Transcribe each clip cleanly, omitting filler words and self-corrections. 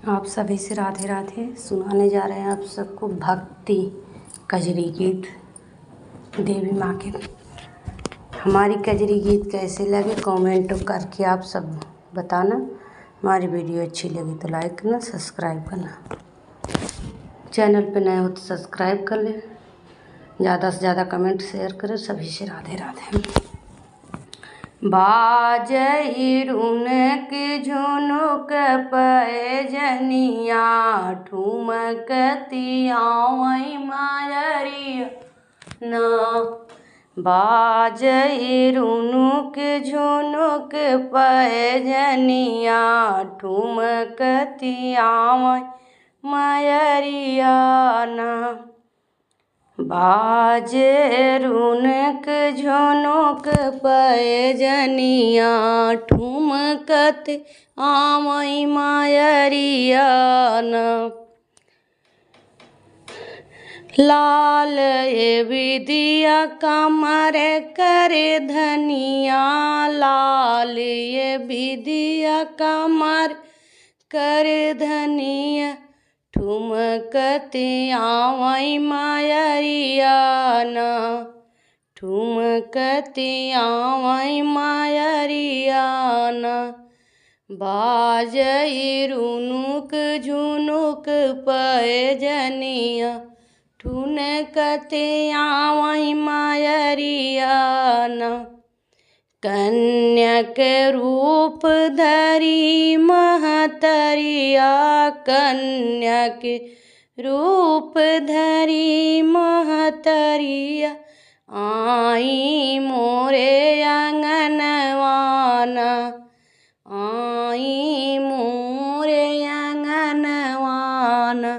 आप सभी से राधे राधे। सुनाने जा रहे हैं आप सबको भक्ति कजरी गीत देवी माँ के। हमारी कजरी गीत कैसे लगे कमेंट करके आप सब बताना। हमारी वीडियो अच्छी लगी तो लाइक करना, सब्सक्राइब करना। चैनल पे नए हो तो सब्सक्राइब कर ले। ज़्यादा से ज़्यादा कमेंट शेयर करें। सभी से राधे राधे। बाजई रुनक झुनुक पैजनिया ठुमकतिया मायरिया ना। बाजई रुनुक झुनुक पैजनिया ठुमकतिया मायरिया ना। बाजे रुनक झुनुक पैजनिया ठुमकत आमई मायरिया ना। लाल ये विदिया कमर कर धनिया लाल ये विदिया कमर कर धनिया ठुमकतिया मायरिया ना। ठुमकतिया मायरिया ना। बाजई रुनुक झुनुक पैजनिया ठुमकतिया मायरिया ना। कन्यक रूप धरी महतरिया कन्यक रूप धरी महतरिया आई मोरे अंगनवाना। आई मोरे अंगनवाना।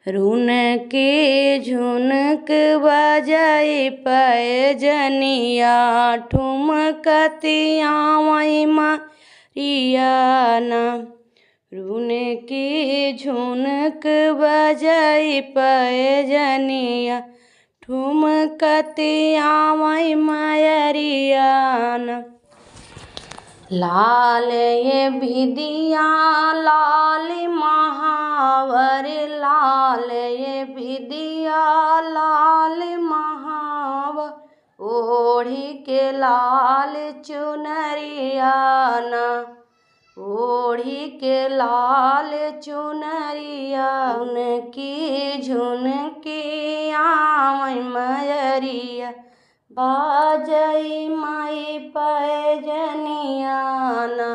रुनके झुनक बजाई पैजनिया ठुमकतिया मायरिया ना। रुनके झुनक बजाई पैजनिया ठुमकतिया मायरिया ना। लाल ये विदिया लाल महावर लाल ये विदिया लाल महावर ओढ़ी के लाल चुनरिया ना। ओढ़ी के लाल चुनरिया उनकी झुनकी आमई मायरिया बाजई माई पैजनिया ना।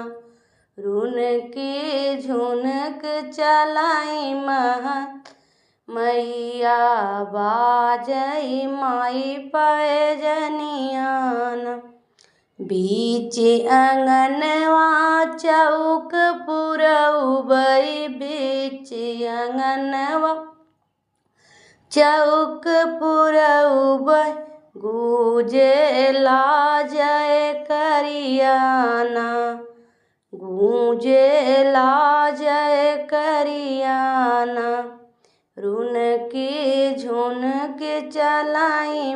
रुनकी झुनक चलाई मैया बाजई माई पैजनिया ना। बीच अंगनवा चौक पुरउबई बीच अंगनवा चौक पुरउबई गूंजे जय करियाना। गूंजे जय करियाना। रुनकी झुनक चलाई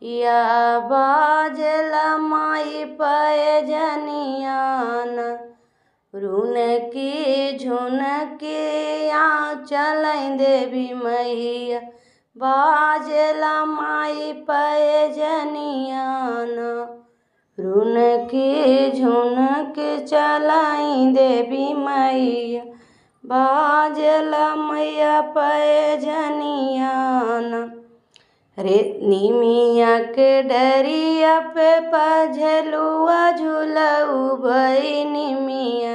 या बाजला माई पैजनिया ना। रुनकी झुनकिया चलाई देवी मैया बाजला माई पैजनिया ना। रुनकी झुनक चलाई देवी मैया बाजला मैया पैजनिया ना। रे निमिया के डरिया पे पझलुआ झुलऊ भई निमिया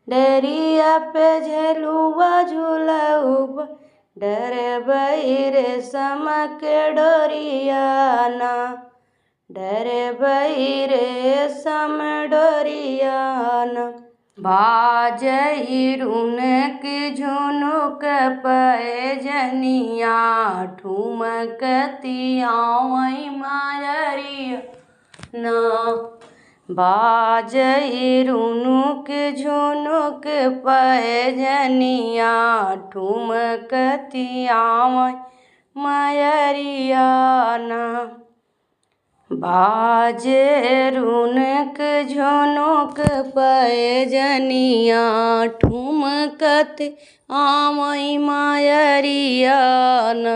डरिया पे झलुआ झुलऊ डर बहिरे समक डोरिया ना। डर बहिरे सम डोरिया ना। बाजई रुनक झुनुक पैजनिया ठुमकतिया मायरिया ना। बाजई रुनुक झुनुक पैजनिया ठुमकतिया मायरिया ना। बाजे रुनक झुनुक पैजनिया ठुमकत आवई मायरिया न।